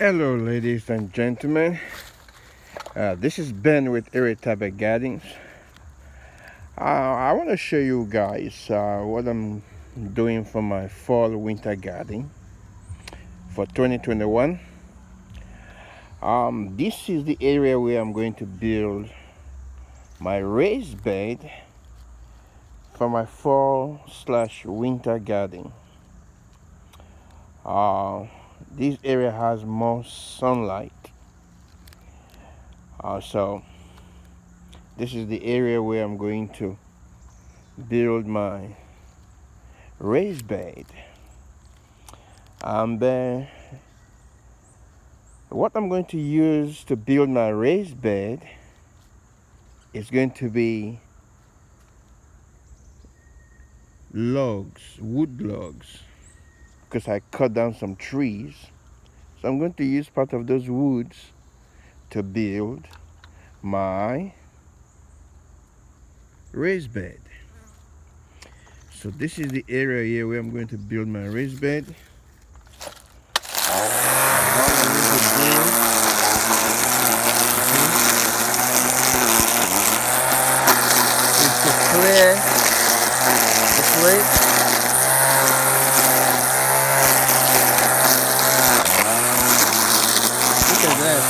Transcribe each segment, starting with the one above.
Hello ladies and gentlemen, this is Ben with Irritable Gardens. I want to show you guys what I'm doing for my fall winter garden for 2021. This is the area where I'm going to build my raised bed for my fall/winter garden. This area has more sunlight, so this is the area where I'm going to build my raised bed. And what I'm going to use to build my raised bed is going to be wood logs, because I cut down some trees. So I'm going to use part of those woods to build my raised bed. So this is the area here where I'm going to build my raised bed. Is to clear the plate. Look at that.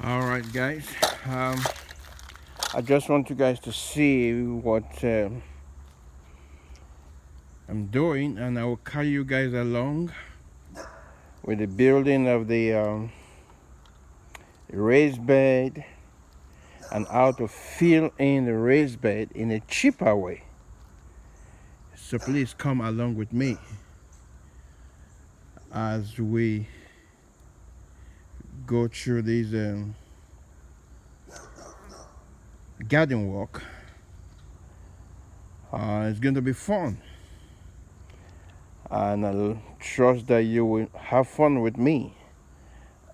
Alright guys, I just want you guys to see what I'm doing, and I will carry you guys along with the building of the raised bed and how to fill in the raised bed in a cheaper way. So please come along with me as we go through this garden walk. It's going to be fun, and I trust that you will have fun with me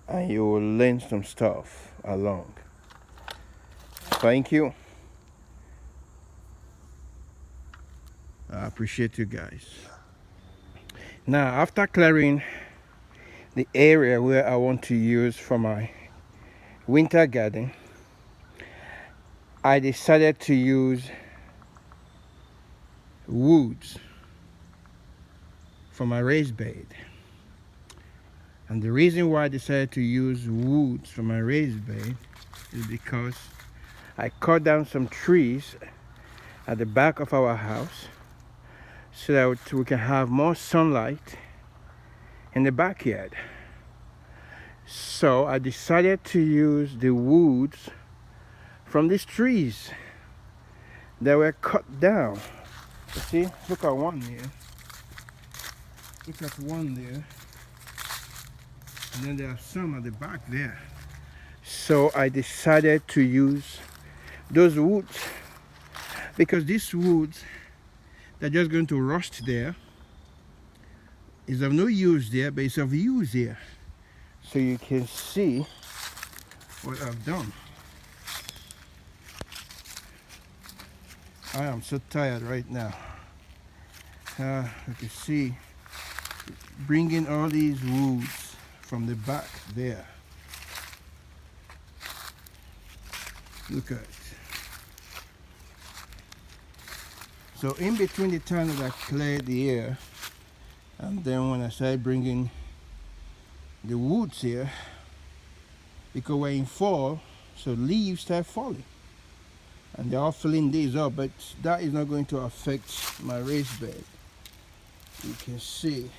and you will learn some stuff along. Thank you. I appreciate you guys. Now, after clearing the area where I want to use for my winter garden, I decided to use woods for my raised bed. And the reason why I decided to use woods for my raised bed is because I cut down some trees at the back of our house so that we can have more sunlight in the backyard. So I decided to use the woods from these trees that were cut down. You see, look at one here. Look at one there. And then there are some at the back there. So I decided to use those woods, because these woods, they're just going to rust there. It's of no use there, but it's of use here. So you can see what I've done. I am so tired right now. You can see bringing all these woods from the back there. Look at it. So in between the time that I cleared the air and then when I started bringing the woods here, because we're in fall, so leaves start falling. And they're all filling these up, but that is not going to affect my raised bed. You can see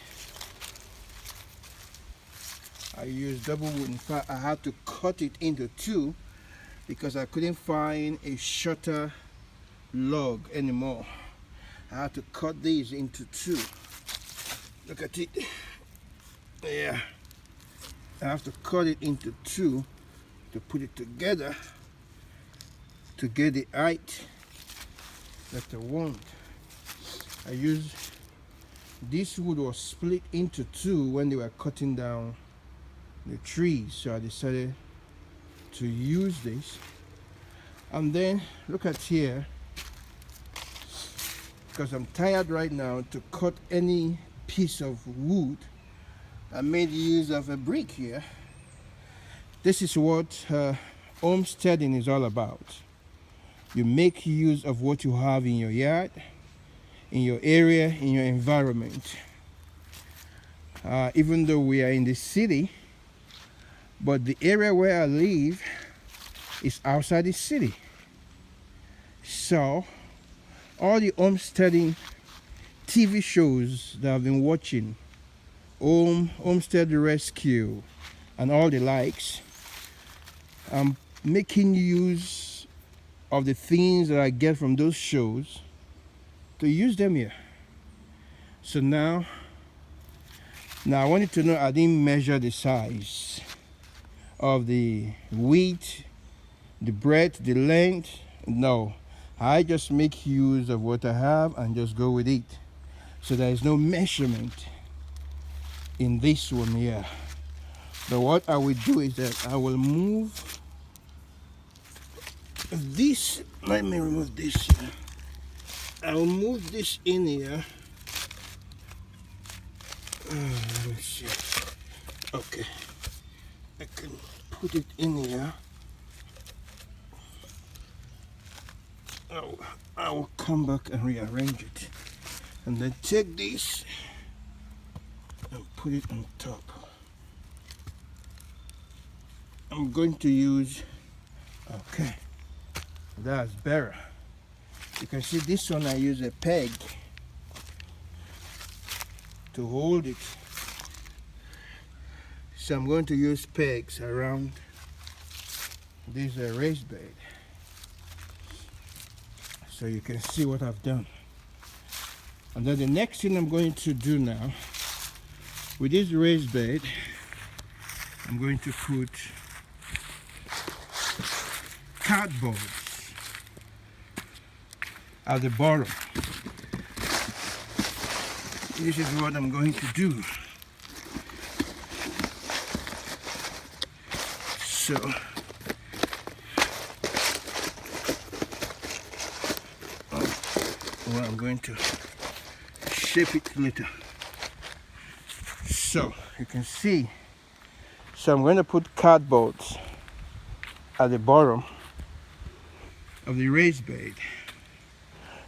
I used double wood. In fact, I had to cut it into two because I couldn't find a shorter log anymore. I had to cut these into two. Look at it. Yeah. I have to cut it into two to put it together to get the height that I want. I used this wood was split into two when they were cutting down the trees, so I decided to use this. And then look at here, because I'm tired right now to cut any piece of wood, I made use of a brick here. This is what homesteading is all about. You make use of what you have in your yard, in your area, in your environment. Even though we are in the city, but the area where I live is outside the city. So all the homesteading TV shows that I've been watching, Homestead Rescue and all the likes, I'm making use of the things that I get from those shows to use them here. So now I wanted to know, I didn't measure the size of the width, the breadth, the length. No, I just make use of what I have and just go with it. So there is no measurement in this one here. But what I will do is that I will move this. Let me remove this here. I will move this in here. Let me see. Okay, I can put it in here. I will come back and rearrange it, and then take this and put it on top. I'm going to use, okay, that's better. You can see this one I use a peg to hold it. So I'm going to use pegs around this raised bed, so you can see what I've done. And then the next thing I'm going to do now, with this raised bed, I'm going to put cardboard at the bottom. This is what I'm going to do. So well, I'm going to shape it later. So you can see, so I'm going to put cardboard at the bottom of the raised bed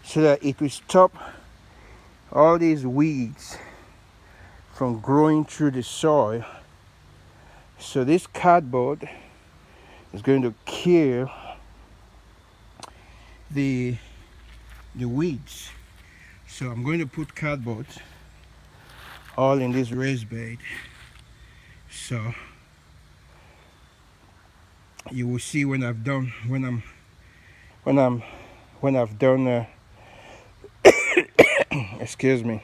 so that it will stop all these weeds from growing through the soil. So this cardboard is going to kill the weeds. So I'm going to put cardboard all in this raised bed, so you will see when I've done excuse me.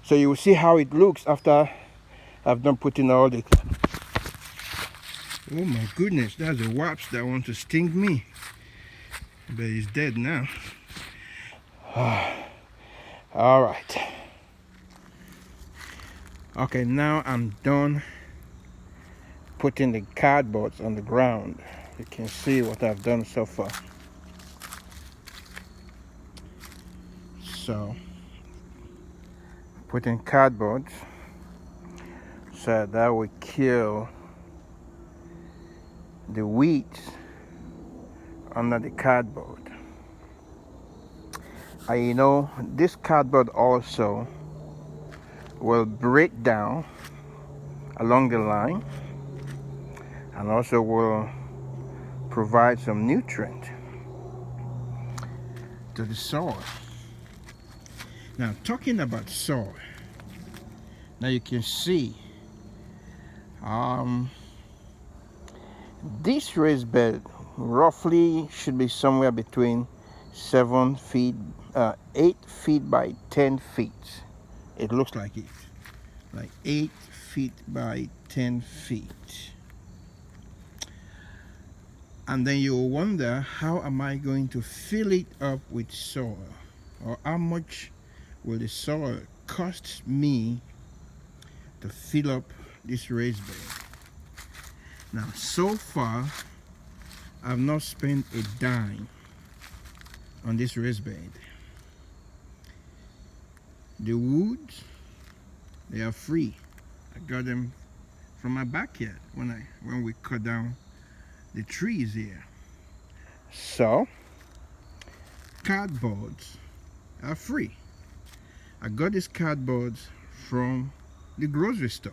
So you will see how it looks after I've done putting all the. Oh my goodness, that's a wasp that wants to sting me, but he's dead now. All right. Okay, now I'm done putting the cardboards on the ground. You can see what I've done so far. So, putting cardboard so that will kill the weeds under the cardboard. And you know, this cardboard also will break down along the line, and also will provide some nutrient to the soil. Now, talking about soil, now you can see this raised bed roughly should be somewhere between 7 feet, 8 feet by 10 feet. It looks like it, like 8 feet by 10 feet. And then you'll wonder, how am I going to fill it up with soil? Or how much will the soil cost me to fill up this raised bed? Now, so far, I've not spent a dime on this raised bed. The woods, they are free. I got them from my backyard when we cut down the trees here. So, cardboards are free. I got these cardboards from the grocery store.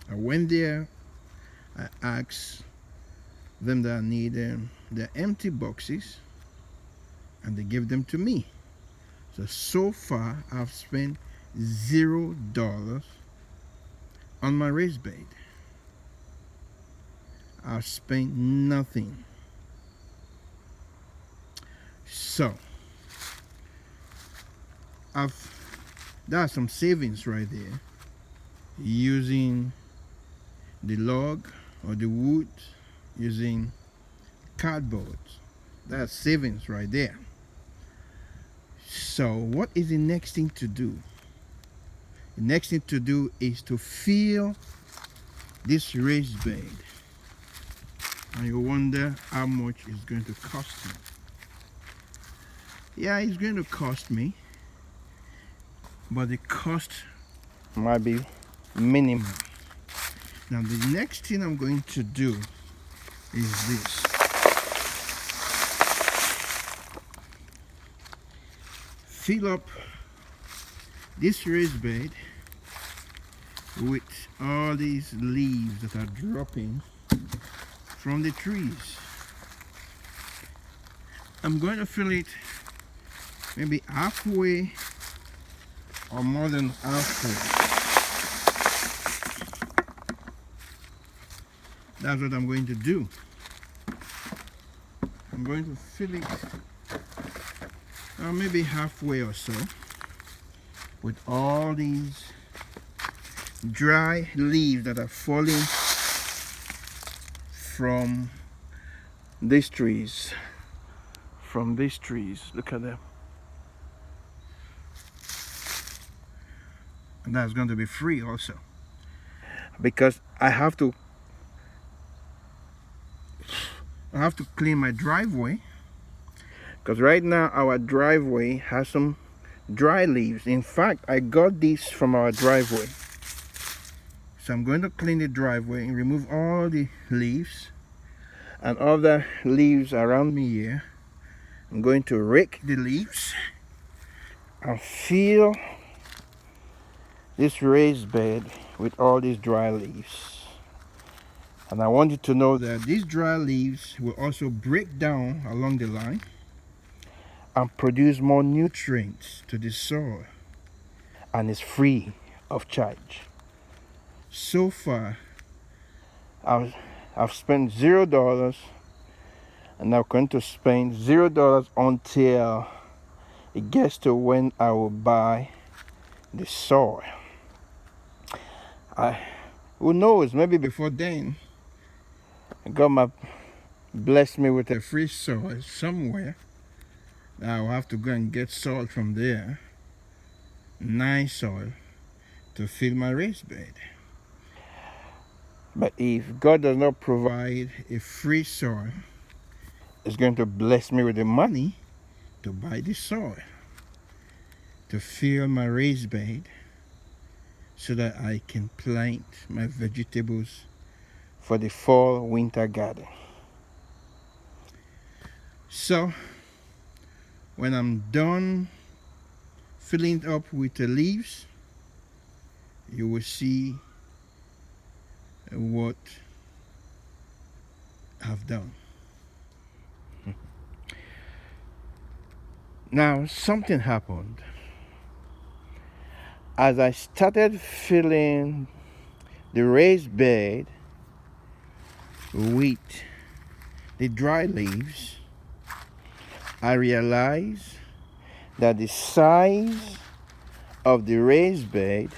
I went there, I asked them that I need their empty boxes, and they gave them to me. So far I've spent $0 on my raised bed. I've spent nothing. So there's some savings right there, using the log or the wood, using cardboard. That's savings right there. So what is the next thing to do? The next thing to do is to fill this raised bed. And you wonder how much it's going to cost me. Yeah, it's going to cost me, but the cost might be minimum. Now the next thing I'm going to do is this. Fill up this raised bed with all these leaves that are dropping from the trees. I'm going to fill it maybe halfway or more than halfway. That's what I'm going to do. I'm going to fill it maybe halfway or so with all these dry leaves that are falling from these trees. Look at them. And that's going to be free also, because I have to clean my driveway, because right now our driveway has some dry leaves. In fact, I got these from our driveway. So I'm going to clean the driveway and remove all the leaves and other leaves around me here. I'm going to rake the leaves and fill this raised bed with all these dry leaves. And I want you to know that these dry leaves will also break down along the line and produce more nutrients to the soil, and it's free of charge. So far I've spent $0, and I'm going to spend $0 until it gets to when I will buy the soil. Who knows, maybe before then God might bless me with a free soil somewhere. I'll have to go and get soil from there, nice soil, to fill my raised bed. But if God does not provide a free soil, He's going to bless me with the money to buy the soil, to fill my raised bed, so that I can plant my vegetables for the fall winter garden. So when I'm done filling it up with the leaves, you will see what I've done. Now, something happened. As I started filling the raised bed with the dry leaves, I realized that the size of the raised bed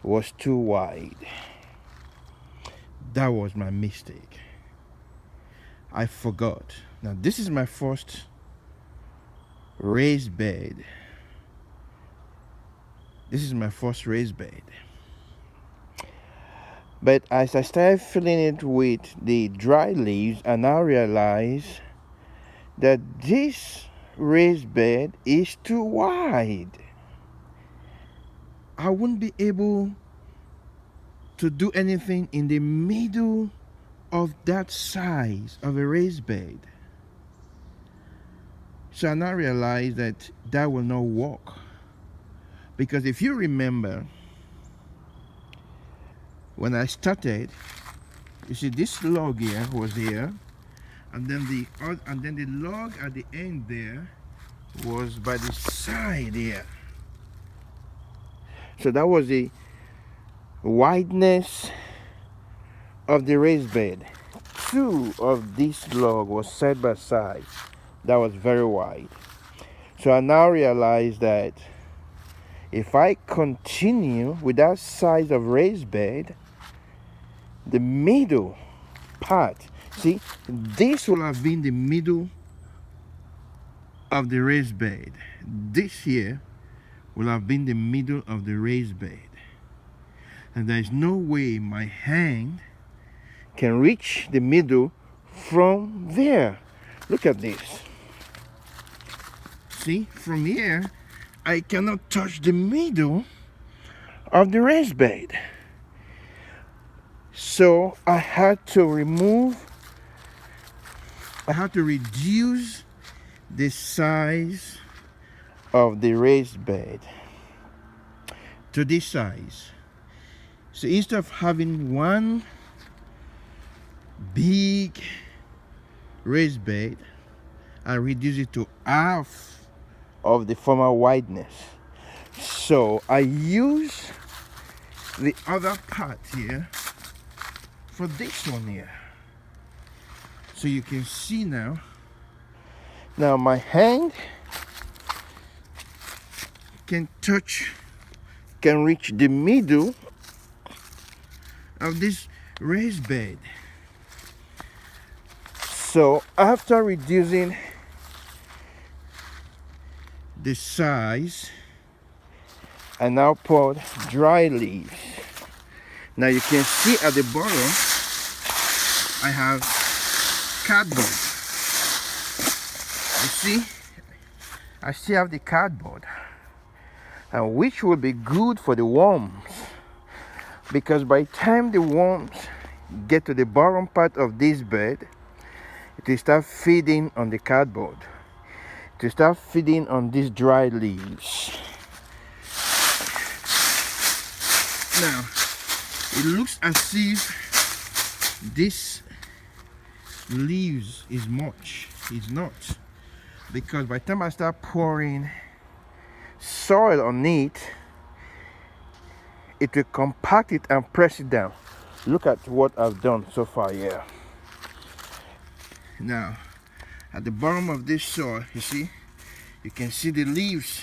was too wide. That was my mistake. I forgot. Now, this is my first raised bed. This is my first raised bed. But as I started filling it with the dry leaves, I now realize that this raised bed is too wide. I wouldn't be able to do anything in the middle of that size of a raised bed. So I now realize that that will not work. Because if you remember, when I started, you see this log here was here, and then the log at the end there was by the side here. So that was the wideness of the raised bed. Two of this log was side by side. That was very wide. So I now realize that if I continue with that size of raised bed, the middle part, see, this will have been the middle of the raised bed. This here will have been the middle of the raised bed. And there is no way my hand can reach the middle from there. Look at this. See, from here, I cannot touch the middle of the raised bed. So I had to reduce the size of the raised bed to this size. So instead of having one big raised bed, I reduce it to half of the former wideness. So I use the other part here for this one here. So you can see now my hand can reach the middle of this raised bed. So after reducing the size, I now poured dry leaves. Now you can see at the bottom I have cardboard. You see, I still have the cardboard, and which will be good for the worms, because by the time the worms get to the bottom part of this bed, it will start feeding on the cardboard, to start feeding on these dry leaves. Now, it looks as if this leaves is much. It's not, because by the time I start pouring soil on it, it will compact it and press it down. Look at what I've done so far here. Now, at the bottom of this soil, you see, you can see the leaves.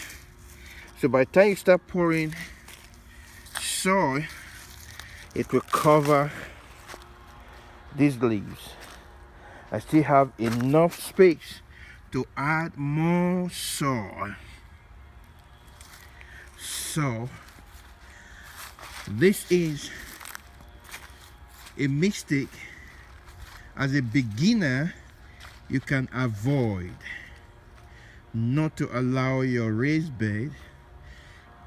So by the time you start pouring soil, it will cover these leaves. I still have enough space to add more soil. So this is a mistake as a beginner you can avoid, not to allow your raised bed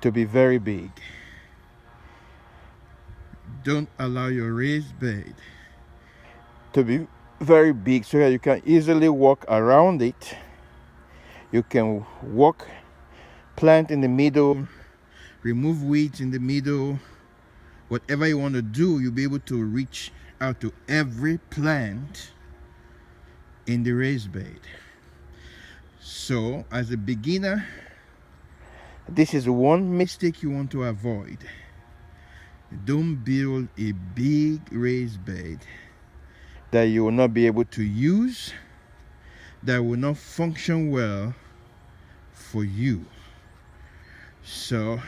to be very big. Don't allow your raised bed to be very big so that you can easily walk around it. You can plant in the middle, remove weeds in the middle, whatever you want to do, you'll be able to reach out to every plant in the raised bed. So as a beginner, this is one mistake you want to avoid. Don't build a big raised bed that you will not be able to use, that will not function well for you. So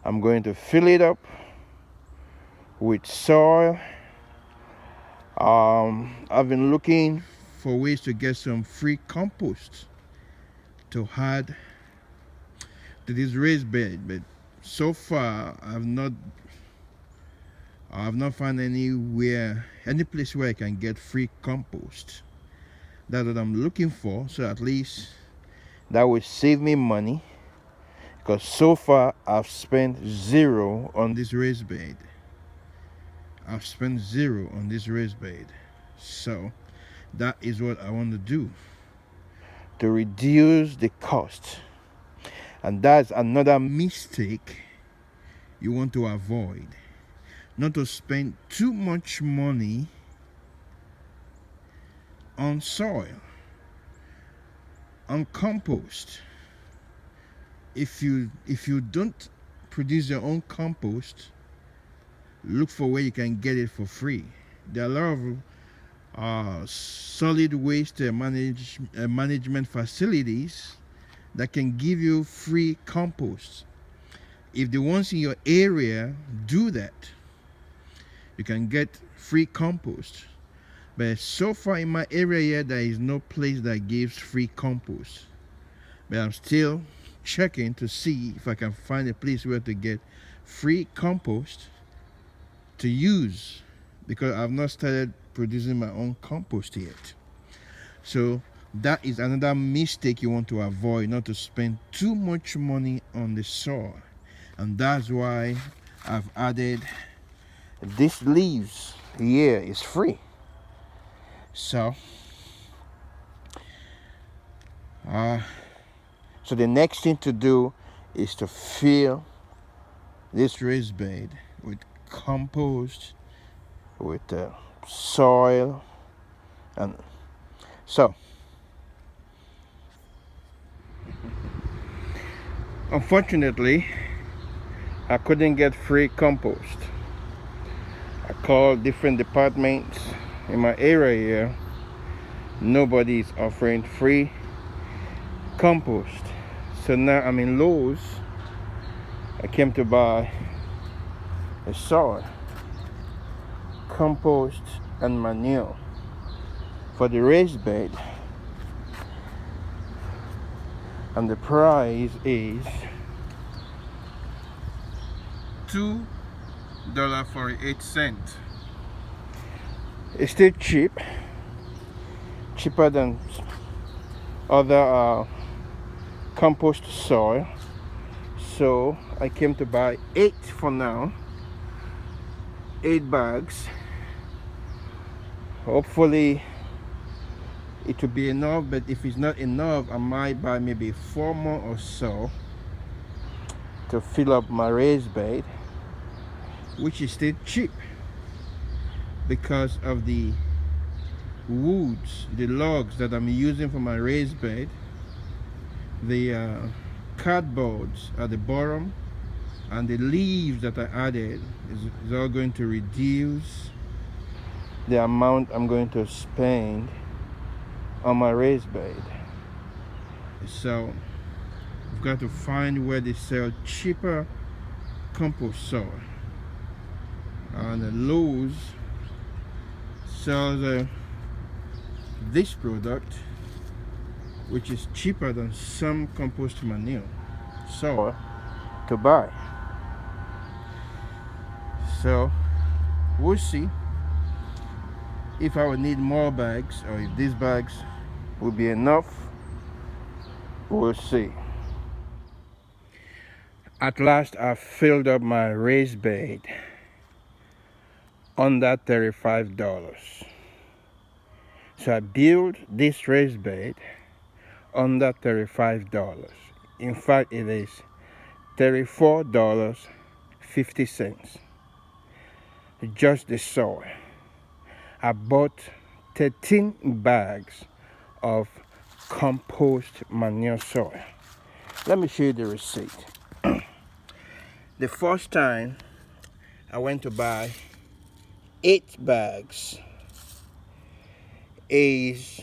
I'm going to fill it up with soil. I've been looking for ways to get some free compost to add to this raised bed, but so far I've not found any place where I can get free compost. That's what I'm looking for, so at least that will save me money, because so far I've spent zero on this raised bed. So that is what I want to do to reduce the cost. And that's another mistake you want to avoid. Not to spend too much money on soil, on compost. If you don't produce your own compost, look for where you can get it for free. There are a lot of solid waste management facilities that can give you free compost. If the ones in your area do that, you can get free compost. But so far in my area here, there is no place that gives free compost. But I'm still checking to see if I can find a place where to get free compost to use, because I've not started producing my own compost yet. So that is another mistake you want to avoid, not to spend too much money on the soil. And that's why I've added these leaves here. Is free. So the next thing to do is to fill this raised bed with compost, with soil. And so unfortunately I couldn't get free compost. I called different departments in my area here. Nobody is offering free compost. So now I'm in Lowe's. I came to buy a soil, compost, and manure for the raised bed, and the price is $2.48. It's still cheaper than other compost soil. So I came to buy 8 for now, 8 bags. Hopefully it will be enough, but if it's not enough, I might buy maybe 4 more or so to fill up my raised bed, which is still cheap because of the woods, the logs that I'm using for my raised bed. The cardboards at the bottom and the leaves that I added is all going to reduce the amount I'm going to spend on my raised bed. So I've got to find where they sell cheaper compost soil, and the Lowe's sells this product, which is cheaper than some compost manure soil to buy. So we'll see if I will need more bags or if these bags will be enough. We'll see. At last I filled up my raised bed under $35. So I built this raised bed under $35. In fact, it is $34.50. just the soil. I bought 13 bags of compost manure soil. Let me show you the receipt. The first time I went to buy 8 bags is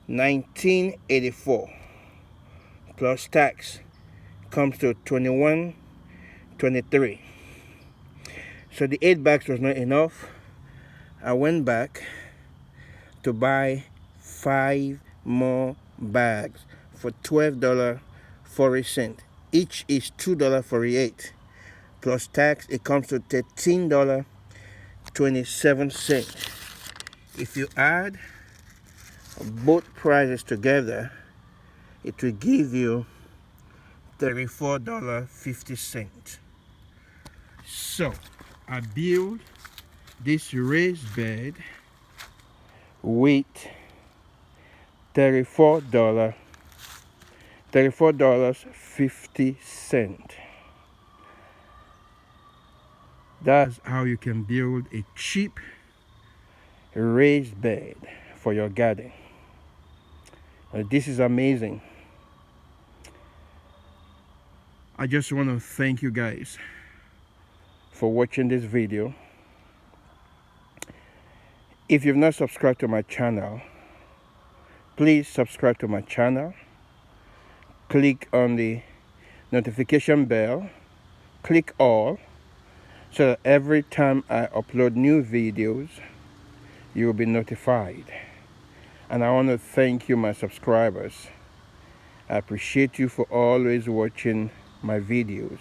$19.84 plus tax, comes to $21.23. So the 8 bags was not enough. I went back to buy 5 more bags for $12.40. Each is $2.48 plus tax. It comes to $13.27. If you add both prices together, it will give you $34.50. So I build this raised bed with $34.50. That's how you can build a cheap raised bed for your garden. This is amazing. I just want to thank you guys for watching this video. If you've not subscribed to my channel, please subscribe to my channel. Click on the notification bell, click all, so that every time I upload new videos, you will be notified. And I want to thank you, my subscribers. I appreciate you for always watching my videos.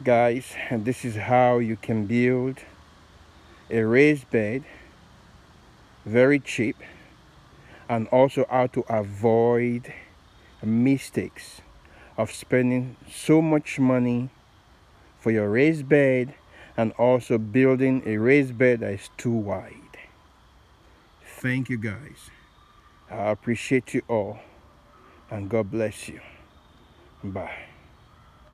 Guys, and this is how you can build a raised bed very cheap, and also how to avoid mistakes of spending so much money for your raised bed and also building a raised bed that is too wide. Thank you guys. I appreciate you all, and God bless you. Bye.